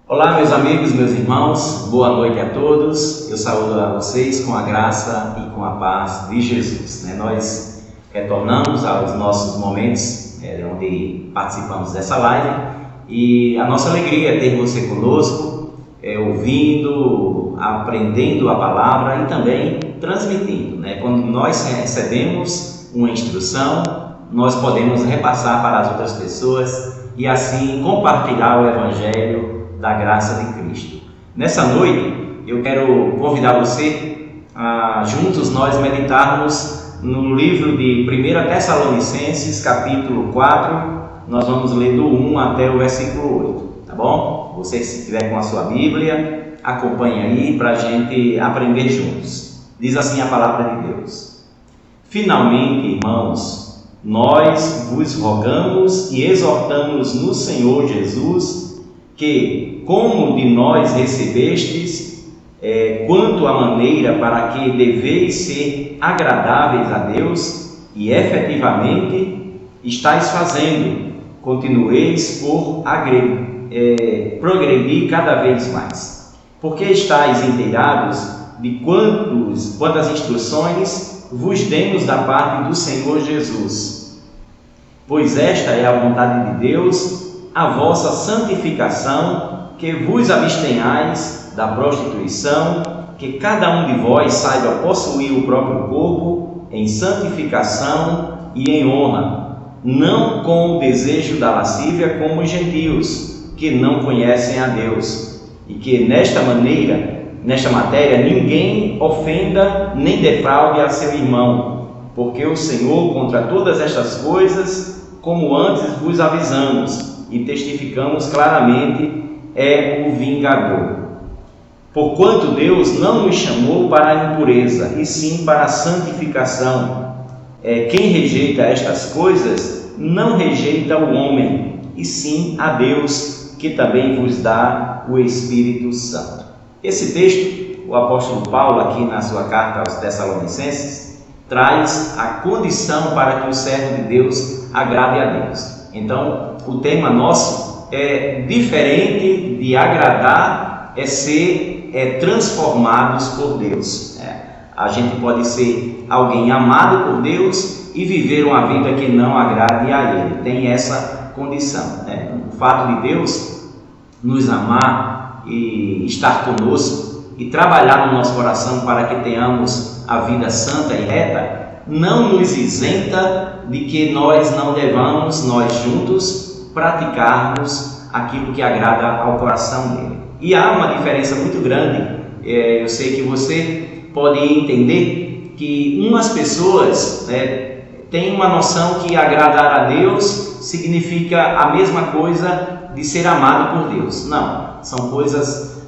Olá, meus amigos, meus irmãos, boa noite a todos. Eu saúdo a vocês com a graça e com a paz de Jesus. Nós retornamos aos nossos momentos onde participamos dessa live e a nossa alegria é ter você conosco, ouvindo, aprendendo a palavra e também transmitindo. Quando nós recebemos uma instrução, nós podemos repassar para as outras pessoas e assim compartilhar o Evangelho da graça de Cristo. Nessa noite, eu quero convidar você a juntos nós meditarmos no livro de 1 Tessalonicenses, capítulo 4, nós vamos ler do 1 até o versículo 8, tá bom? Você, se estiver com a sua Bíblia, acompanhe aí para a gente aprender juntos. Diz assim a palavra de Deus: Finalmente, irmãos, nós vos rogamos e exortamos no Senhor Jesus que, como de nós recebestes, quanto à maneira para que deveis ser agradáveis a Deus e efetivamente estáis fazendo, continueis por progredir cada vez mais. Porque estáis inteirados de quantas instruções vos demos da parte do Senhor Jesus. Pois esta é a vontade de Deus, a vossa santificação, que vos abstenhais da prostituição, que cada um de vós saiba possuir o próprio corpo em santificação e em honra, não com o desejo da lascívia como os gentios, que não conhecem a Deus, e que nesta matéria ninguém ofenda nem defraude a seu irmão, porque o Senhor, contra todas estas coisas, como antes vos avisamos e testificamos claramente, é o vingador. Porquanto Deus não nos chamou para a impureza, e sim para a santificação. Quem rejeita estas coisas, não rejeita o homem, e sim a Deus, que também vos dá o Espírito Santo. Esse texto, o apóstolo Paulo, aqui na sua carta aos Tessalonicenses, traz a condição para que o servo de Deus agrade a Deus. Então, o tema nosso é diferente de agradar, é ser transformados por Deus. A gente pode ser alguém amado por Deus e viver uma vida que não agrade a Ele. Tem essa condição. O fato de Deus nos amar e estar conosco e trabalhar no nosso coração para que tenhamos a vida santa e reta, não nos isenta de que nós não devamos, nós juntos, praticarmos aquilo que agrada ao coração dele. E há uma diferença muito grande. Eu sei que você pode entender que umas pessoas têm uma noção que agradar a Deus significa a mesma coisa de ser amado por Deus. Não, são coisas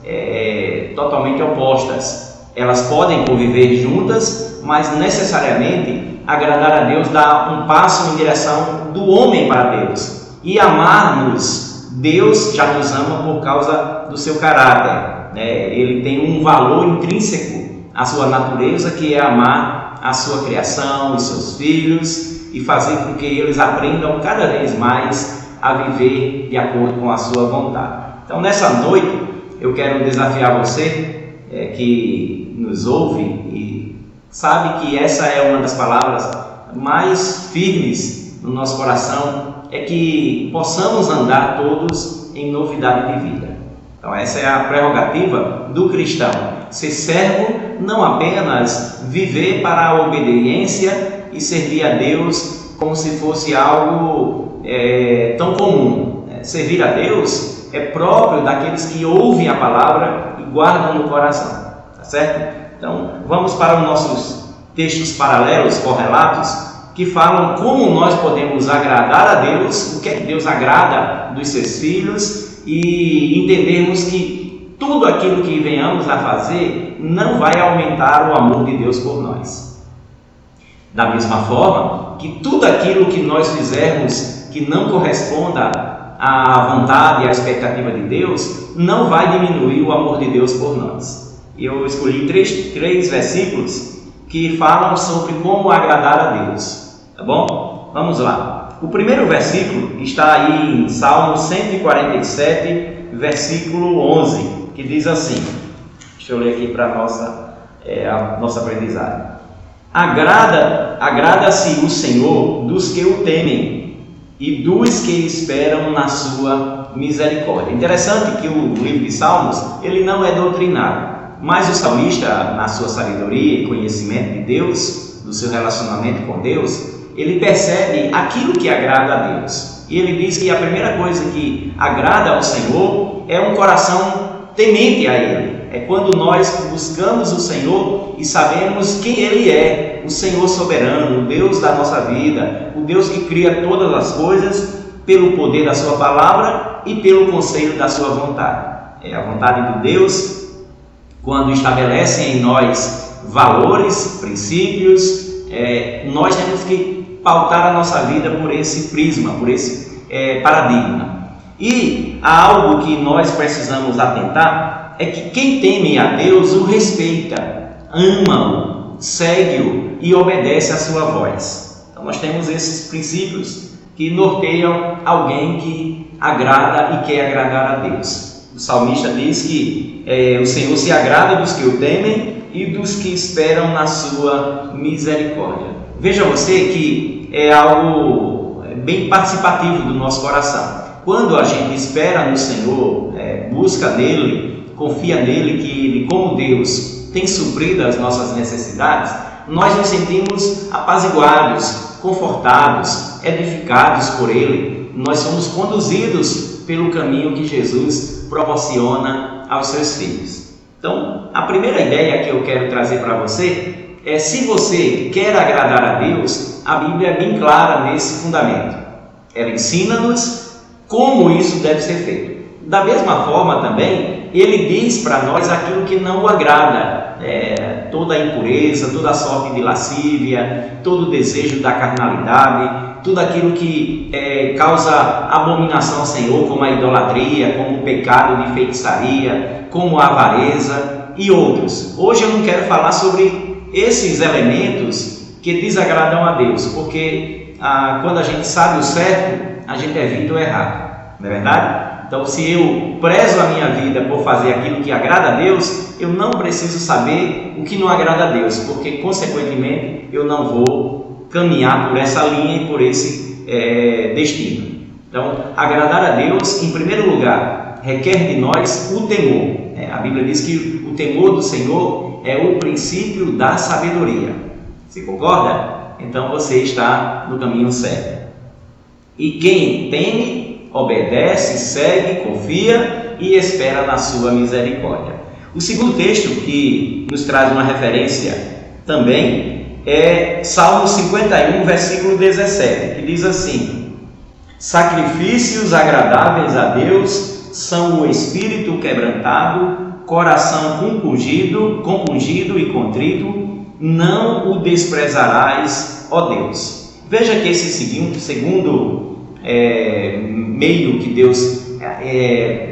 totalmente opostas. Elas podem conviver juntas, mas necessariamente agradar a Deus dá um passo em direção do homem para Deus. E amarmos, Deus já nos ama por causa do seu caráter. Ele tem um valor intrínseco à sua natureza, que é amar a sua criação, os seus filhos, e fazer com que eles aprendam cada vez mais a viver de acordo com a sua vontade. Então, nessa noite, eu quero desafiar você que nos ouve e sabe que essa é uma das palavras mais firmes no nosso coração, é que possamos andar todos em novidade de vida. Então essa é a prerrogativa do cristão, ser servo, não apenas viver para a obediência e servir a Deus como se fosse algo tão comum. Servir a Deus é próprio daqueles que ouvem a palavra e guardam no coração, tá certo? Então, vamos para os nossos textos paralelos, correlatos, que falam como nós podemos agradar a Deus, o que é que Deus agrada dos seus filhos, e entendermos que tudo aquilo que venhamos a fazer não vai aumentar o amor de Deus por nós. Da mesma forma que tudo aquilo que nós fizermos que não corresponda à vontade e à expectativa de Deus, não vai diminuir o amor de Deus por nós. Eu escolhi três versículos que falam sobre como agradar a Deus, tá bom? Vamos lá. O primeiro versículo está aí em Salmo 147, versículo 11, que diz assim, deixa eu ler aqui para a nossa aprendizagem. Agrada-se o Senhor dos que o temem e dos que esperam na sua misericórdia. Interessante que o livro de Salmos, ele não é doutrinário, mas o salmista, na sua sabedoria e conhecimento de Deus, do seu relacionamento com Deus, ele percebe aquilo que agrada a Deus. E ele diz que a primeira coisa que agrada ao Senhor é um coração temente a Ele. É quando nós buscamos o Senhor e sabemos quem Ele é, o Senhor soberano, o Deus da nossa vida, o Deus que cria todas as coisas pelo poder da sua palavra e pelo conselho da sua vontade. É a vontade de Deus, quando estabelece em nós valores, princípios, nós temos que pautar a nossa vida por esse prisma, por esse paradigma. E há algo que nós precisamos atentar, é que quem teme a Deus o respeita, ama-o, segue-o e obedece à sua voz. Então nós temos esses princípios que norteiam alguém que agrada e quer agradar a Deus. O salmista diz que o Senhor se agrada dos que o temem e dos que esperam na sua misericórdia. Veja você que é algo bem participativo do nosso coração. Quando a gente espera no Senhor, busca nele, confia nele, que ele, como Deus, tem suprido as nossas necessidades, nós nos sentimos apaziguados, confortados, edificados por ele. Nós somos conduzidos pelo caminho que Jesus proporciona aos seus filhos. Então, a primeira ideia que eu quero trazer para você é: se você quer agradar a Deus, a Bíblia é bem clara nesse fundamento. Ela ensina-nos como isso deve ser feito. Da mesma forma também, ele diz para nós aquilo que não o agrada, toda a impureza, toda a sorte de lascívia, todo o desejo da carnalidade, tudo aquilo que causa abominação ao Senhor, como a idolatria, como o pecado de feitiçaria, como a avareza e outros. Hoje eu não quero falar sobre esses elementos que desagradam a Deus, porque quando a gente sabe o certo, a gente evita o errado, não é verdade? Então, se eu prezo a minha vida por fazer aquilo que agrada a Deus, eu não preciso saber o que não agrada a Deus, porque, consequentemente, eu não vou caminhar por essa linha e por esse destino. Então, agradar a Deus, em primeiro lugar, requer de nós o temor. A Bíblia diz que o temor do Senhor é o princípio da sabedoria. Você concorda? Então, você está no caminho certo. E quem teme, obedece, segue, confia e espera na sua misericórdia. O segundo texto que nos traz uma referência também é Salmo 51, versículo 17, que diz assim: sacrifícios agradáveis a Deus são o espírito quebrantado, coração compungido e contrito, não o desprezarás, ó Deus. Veja que esse segundo meio que Deus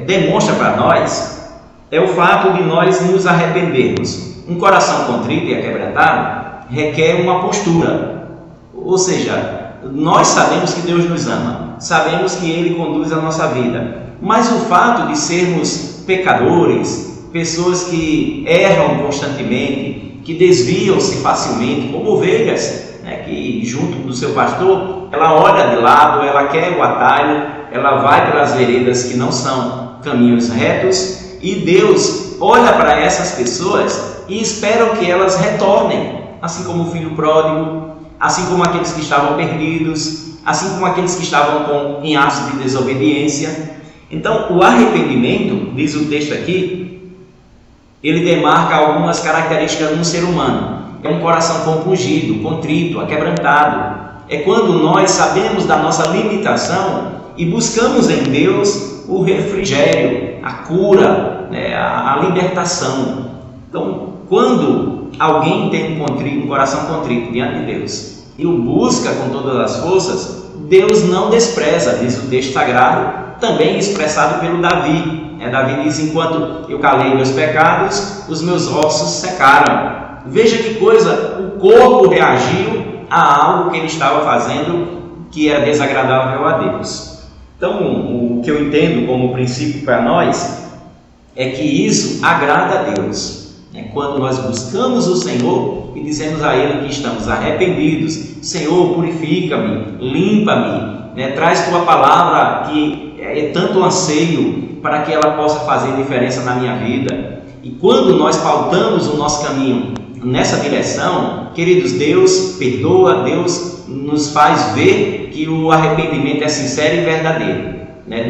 demonstra para nós é o fato de nós nos arrependermos. Um coração contrito e quebrantado requer uma postura, ou seja, nós sabemos que Deus nos ama, sabemos que Ele conduz a nossa vida, mas o fato de sermos pecadores, pessoas que erram constantemente, que desviam-se facilmente, como ovelhas, que junto do seu pastor, ela olha de lado, ela quer o atalho, ela vai pelas veredas que não são caminhos retos, e Deus olha para essas pessoas e espera que elas retornem, assim como o filho pródigo, assim como aqueles que estavam perdidos, assim como aqueles que estavam em atos de desobediência. Então, o arrependimento, diz o texto aqui, ele demarca algumas características no ser humano. É um coração compungido, contrito, aquebrantado. É quando nós sabemos da nossa limitação e buscamos em Deus o refrigério, a cura, a libertação. Então, quando alguém tem um coração contrito diante de Deus e o busca com todas as forças, Deus não despreza, diz o texto sagrado, também expressado pelo Davi. Davi diz: enquanto eu calei meus pecados, os meus ossos secaram. Veja que coisa, o corpo reagiu a algo que ele estava fazendo que era desagradável a Deus. Então, o que eu entendo como princípio para nós é que isso agrada a Deus. Quando nós buscamos o Senhor e dizemos a Ele que estamos arrependidos: Senhor, purifica-me, limpa-me, traz Tua palavra que é tanto anseio para que ela possa fazer diferença na minha vida. E quando nós pautamos o nosso caminho nessa direção, queridos, Deus perdoa, Deus nos faz ver que o arrependimento é sincero e verdadeiro,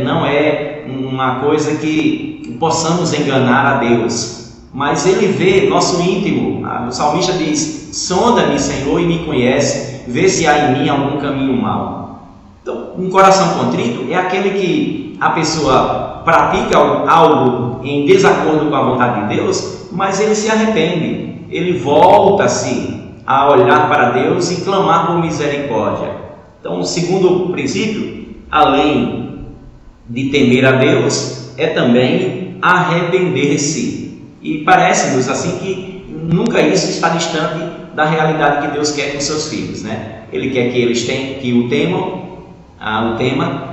não é uma coisa que possamos enganar a Deus, mas Ele vê nosso íntimo. O salmista diz: sonda-me, Senhor, e me conhece, vê se há em mim algum caminho mau. Então, um coração contrito é aquele que a pessoa pratica algo em desacordo com a vontade de Deus, mas ele se arrepende, ele volta-se a olhar para Deus e clamar por misericórdia. Então, o segundo princípio, além de temer a Deus, é também arrepender-se. E parece-nos assim que nunca isso está distante da realidade que Deus quer com seus filhos, Ele quer que eles o temam,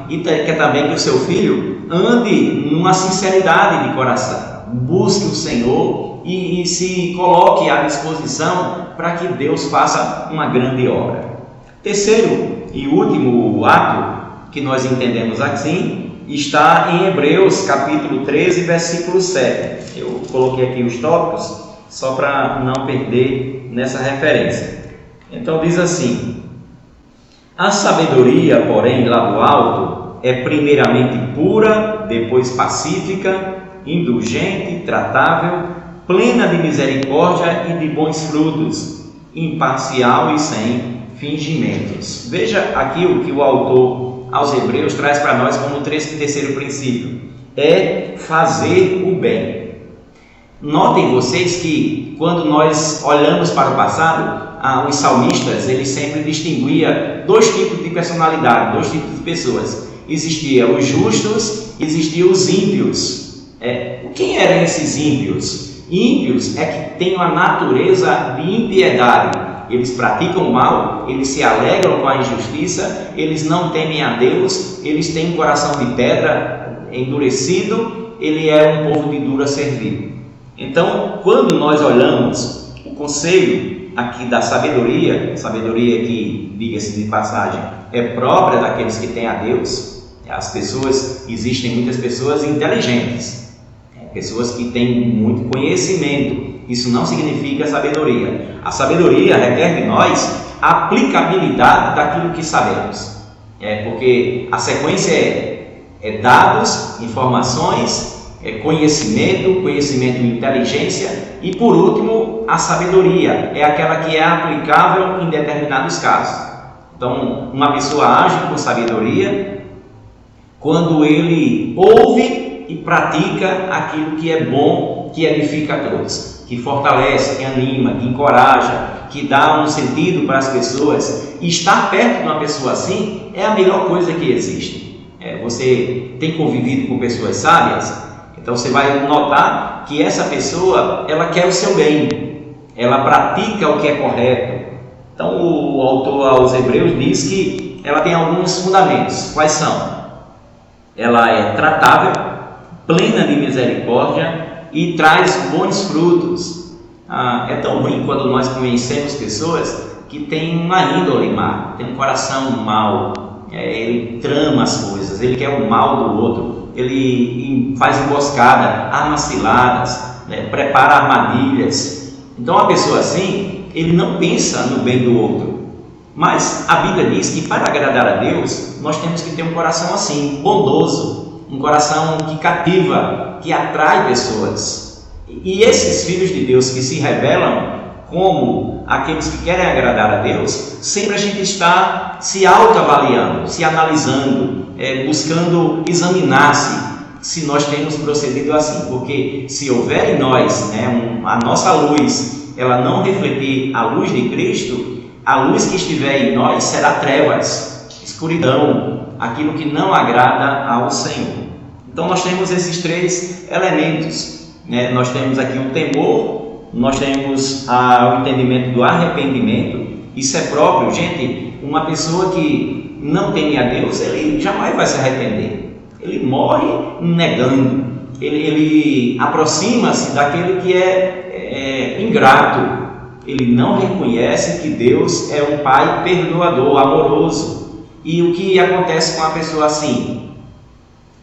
e quer também que o seu filho ande numa sinceridade de coração, busque o Senhor e se coloque à disposição para que Deus faça uma grande obra. Terceiro e último ato que nós entendemos assim está em Hebreus capítulo 13, versículo 7. Eu coloquei aqui os tópicos só para não perder nessa referência. Então diz assim: a sabedoria, porém, lá do alto, é primeiramente pura, depois pacífica, indulgente, tratável, plena de misericórdia e de bons frutos, imparcial e sem fingimentos. Veja aqui o que o autor aos Hebreus traz para nós como terceiro princípio: é fazer o bem. Notem vocês que quando nós olhamos para o passado, os salmistas, eles sempre distinguiam dois tipos de personalidade, dois tipos de pessoas. Existiam os justos, existiam os ímpios. Quem eram esses ímpios? Ímpios é que têm uma natureza de impiedade. Eles praticam o mal, eles se alegram com a injustiça, eles não temem a Deus, eles têm um coração de pedra endurecido, ele é um povo de dura servir. Então, quando nós olhamos o conselho aqui da sabedoria que, diga-se de passagem, é própria daqueles que têm a Deus. Existem muitas pessoas inteligentes, pessoas que têm muito conhecimento. Isso não significa sabedoria. A sabedoria requer de nós a aplicabilidade daquilo que sabemos. Porque a sequência é dados, informações, conhecimento e inteligência, e por último a sabedoria é aquela que é aplicável em determinados casos. Então, uma pessoa age com sabedoria quando ele ouve e pratica aquilo que é bom, que edifica a todos, que fortalece, que anima, que encoraja, que dá um sentido para as pessoas. E estar perto de uma pessoa assim é a melhor coisa que existe. Você tem convivido com pessoas sábias, então você vai notar que essa pessoa, ela quer o seu bem, ela pratica o que é correto. Então o autor aos Hebreus diz que ela tem alguns fundamentos. Quais são? Ela é tratável, plena de misericórdia e traz bons frutos. É tão ruim quando nós conhecemos pessoas que têm uma índole má, tem um coração mau, ele trama as coisas, ele quer o mal do outro, ele faz emboscada, armas ciladas, prepara armadilhas. Então a pessoa assim, ele não pensa no bem do outro. Mas a Bíblia diz que para agradar a Deus, nós temos que ter um coração assim, bondoso, um coração que cativa, que atrai pessoas. E esses filhos de Deus que se revelam como aqueles que querem agradar a Deus, sempre a gente está se autoavaliando, se analisando, buscando examinar-se se nós temos procedido assim. Porque se houver em nós a nossa luz, ela não refletir a luz de Cristo, a luz que estiver em nós será trevas, escuridão, aquilo que não agrada ao Senhor. Então nós temos esses três elementos, Nós temos aqui o temor, nós temos o entendimento do arrependimento. Isso é próprio, gente. uma pessoa que não teme a Deus, ele jamais vai se arrepender. Ele morre negando. Ele aproxima-se daquele que é ingrato. Ele não reconhece que Deus é um Pai perdoador, amoroso. E o que acontece com a pessoa assim?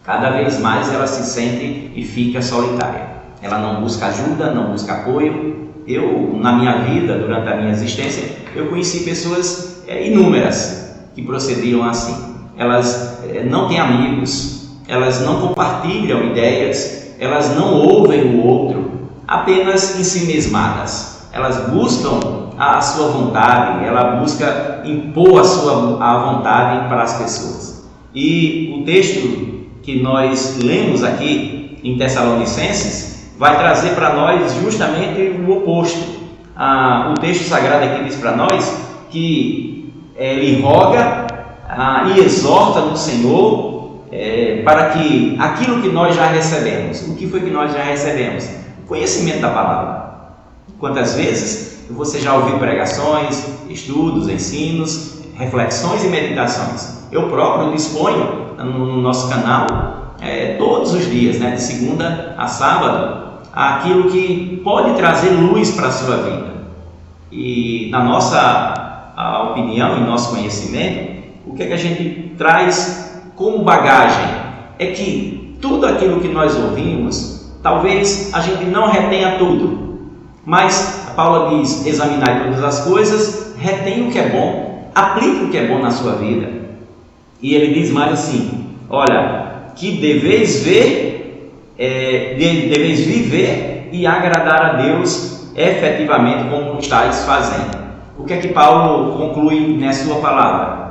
Cada vez mais ela se sente e fica solitária. Ela não busca ajuda, não busca apoio. Eu, na minha vida, durante a minha existência, eu conheci pessoas inúmeras que procediam assim. Elas não têm amigos, elas não compartilham ideias, elas não ouvem o outro, apenas em si mesmadas. Elas buscam a sua vontade, ela busca impor a vontade para as pessoas. E o texto que nós lemos aqui em Tessalonicenses vai trazer para nós justamente o oposto. O texto sagrado aqui diz para nós que ele roga e exorta no Senhor para que aquilo que nós já recebemos, o que foi que nós já recebemos? O conhecimento da palavra. Quantas vezes você já ouviu pregações, estudos, ensinos, reflexões e meditações? Eu próprio disponho no nosso canal todos os dias, de segunda a sábado, aquilo que pode trazer luz para a sua vida. E na nossa opinião e nosso conhecimento, o que é que a gente traz como bagagem? É que tudo aquilo que nós ouvimos, talvez a gente não retenha tudo, mas a Paula diz: examinai todas as coisas, retém o que é bom, aplique o que é bom na sua vida. E ele diz mais assim: olha, que deveis viver e agradar a Deus efetivamente como estáis fazendo. O que é que Paulo conclui na sua palavra?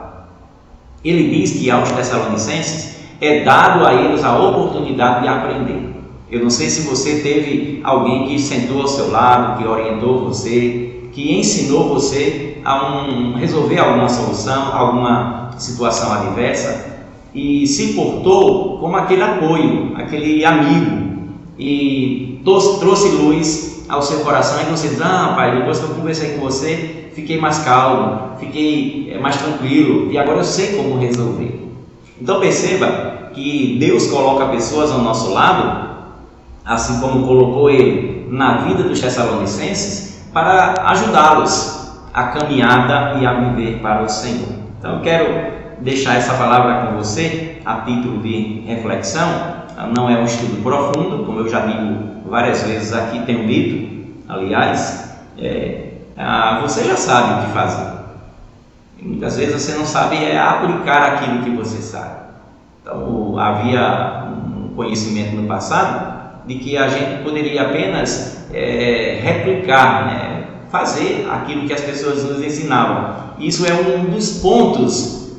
Ele diz que aos Tessalonicenses é dado a eles a oportunidade de aprender. Eu não sei se você teve alguém que sentou ao seu lado, que orientou você, que ensinou você a resolver alguma solução, alguma situação adversa, e se portou como aquele apoio, aquele amigo, e trouxe luz ao seu coração. E você diz: pai, depois que eu conversei com você, fiquei mais calmo, fiquei mais tranquilo, e agora eu sei como resolver. Então perceba que Deus coloca pessoas ao nosso lado, assim como colocou ele na vida dos Tessalonicenses, para ajudá-los a caminhada e a viver para o Senhor. Então eu quero deixar essa palavra com você a título de reflexão. Não é um estudo profundo, como eu já digo várias vezes aqui, tenho dito, aliás, você já sabe o que fazer. E muitas vezes você não sabe aplicar aquilo que você sabe. Então havia um conhecimento no passado de que a gente poderia apenas replicar, fazer aquilo que as pessoas nos ensinavam. Isso é um dos pontos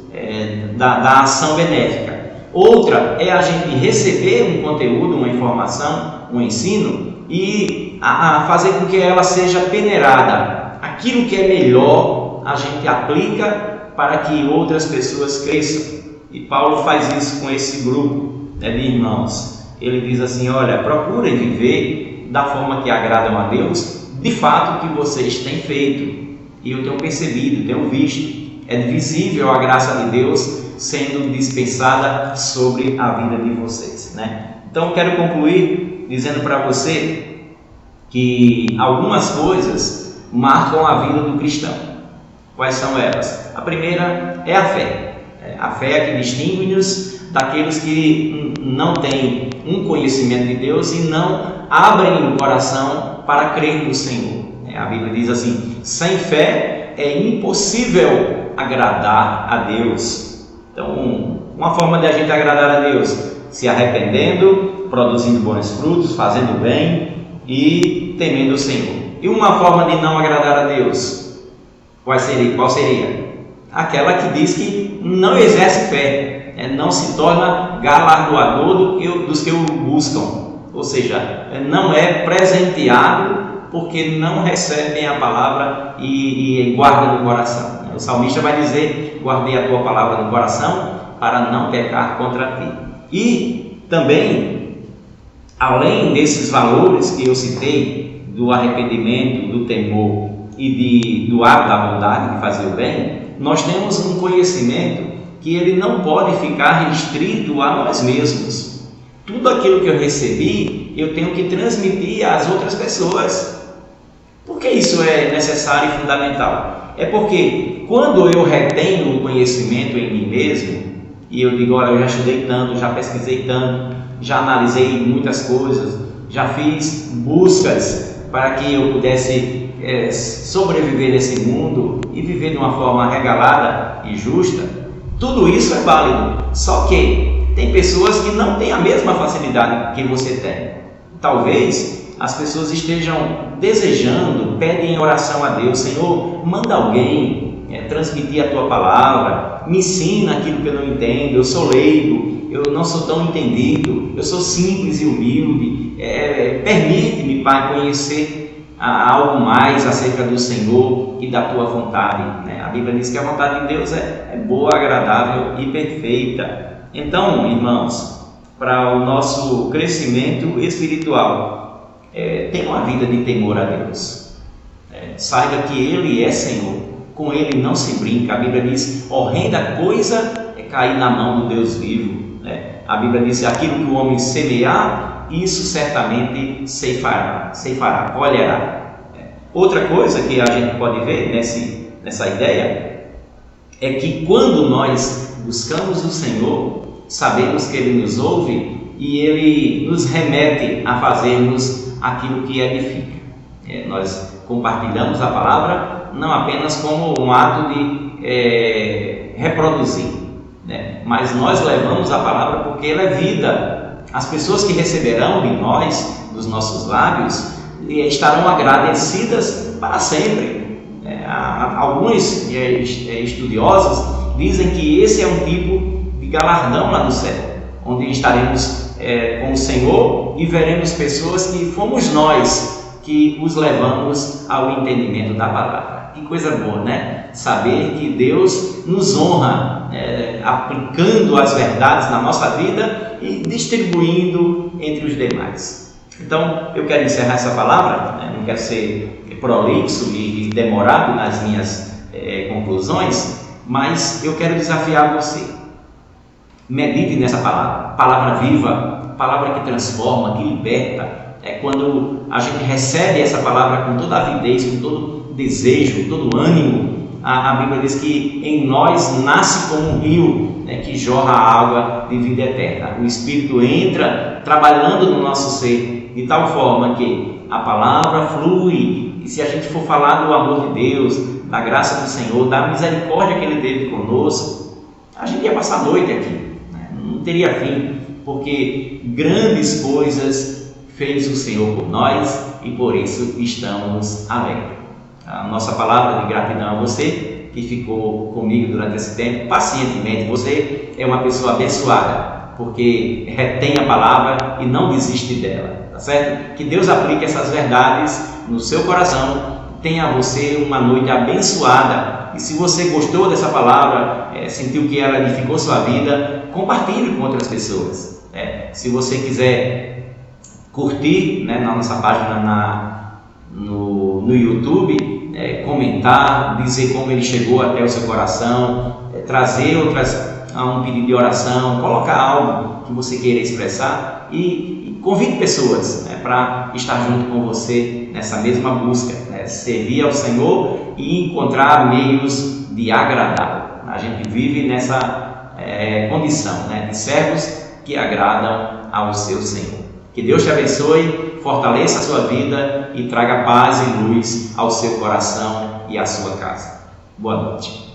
da ação benéfica. Outra é a gente receber um conteúdo, uma informação, um ensino e a fazer com que ela seja peneirada. Aquilo que é melhor a gente aplica para que outras pessoas cresçam. E Paulo faz isso com esse grupo de irmãos. Ele diz assim: olha, procurem viver da forma que agradam a Deus, de fato o que vocês têm feito. E eu tenho percebido, tenho visto, é visível a graça de Deus sendo dispensada sobre a vida de vocês, Então quero concluir dizendo para você que algumas coisas marcam a vida do cristão. Quais são elas? A primeira é a fé. A fé é que distingue-nos daqueles que não têm um conhecimento de Deus e não abrem o coração para crer no Senhor. A Bíblia diz assim: sem fé é impossível agradar a Deus. Então, uma forma de a gente agradar a Deus: se arrependendo, produzindo bons frutos, fazendo bem e temendo o Senhor. E uma forma de não agradar a Deus, qual seria? Aquela que diz que não exerce fé, não se torna galardoador dos que o buscam, ou seja, não é presenteado porque não recebem a palavra e guarda no coração. O salmista vai dizer: guardei a tua palavra no coração para não pecar contra ti. E também, além desses valores que eu citei, do arrependimento, do temor e do ato da bondade, de fazer o bem, nós temos um conhecimento que ele não pode ficar restrito a nós mesmos. Tudo aquilo que eu recebi, eu tenho que transmitir às outras pessoas. Por que isso é necessário e fundamental? É porque quando eu retenho o conhecimento em mim mesmo, e eu digo, olha, eu já estudei tanto, já pesquisei tanto, já analisei muitas coisas, já fiz buscas para que eu pudesse sobreviver nesse mundo e viver de uma forma regalada e justa, tudo isso é válido. Só que tem pessoas que não têm a mesma facilidade que você tem. Talvez as pessoas estejam desejando, pedem em oração a Deus, Senhor, manda alguém transmitir a tua palavra, me ensina aquilo que eu não entendo, eu sou leigo, eu não sou tão entendido, eu sou simples e humilde, permite-me, Pai, conhecer algo mais acerca do Senhor e da tua vontade, né? A Bíblia diz que a vontade de Deus é boa, agradável e perfeita. Então, irmãos, para o nosso crescimento espiritual, tenha uma vida de temor a Deus, saiba que Ele é Senhor, com Ele não se brinca. A Bíblia diz, horrenda coisa é cair na mão do Deus vivo, né? A Bíblia diz, aquilo que o homem semear, isso certamente ceifará, colherá. Outra coisa que a gente pode ver nessa ideia é que quando nós buscamos o Senhor, sabemos que Ele nos ouve e Ele nos remete a fazermos aquilo que edifica. Nós compartilhamos a palavra não apenas como um ato de reproduzir, né? Mas nós levamos a palavra porque ela é vida. As pessoas que receberão de nós, dos nossos lábios, estarão agradecidas para sempre. Alguns estudiosos dizem que esse é um tipo de galardão lá no céu, onde estaremos com o Senhor e veremos pessoas que fomos nós que os levamos ao entendimento da palavra. Que coisa boa, né? Saber que Deus nos honra aplicando as verdades na nossa vida e distribuindo entre os demais. Então, eu quero encerrar essa palavra, não quero ser prolixo e demorado nas minhas conclusões, mas eu quero desafiar você. Medite nessa palavra viva, palavra que transforma, que liberta. Quando a gente recebe essa palavra com toda a avidez, com todo desejo, todo ânimo, a Bíblia diz que em nós nasce como um rio, que jorra água de vida eterna. O Espírito entra trabalhando no nosso ser de tal forma que a palavra flui, e se a gente for falar do amor de Deus, da graça do Senhor, da misericórdia que Ele teve conosco, a gente ia passar a noite aqui, não teria fim, porque grandes coisas fez o Senhor por nós e por isso estamos alegres. A nossa palavra de gratidão a você que ficou comigo durante esse tempo, pacientemente. Você é uma pessoa abençoada, porque retém a palavra e não desiste dela, tá certo? Que Deus aplique essas verdades no seu coração, tenha você uma noite abençoada. E se você gostou dessa palavra, sentiu que ela edificou sua vida, compartilhe com outras pessoas. Se você quiser curtir, na nossa página no YouTube, comentar, dizer como ele chegou até o seu coração, trazer um pedido de oração, colocar algo que você queira expressar e convide pessoas para estar junto com você nessa mesma busca, servir ao Senhor e encontrar meios de agradá-lo. A gente vive nessa condição de servos que agradam ao seu Senhor. Que Deus te abençoe, fortaleça a sua vida e traga paz e luz ao seu coração e à sua casa. Boa noite.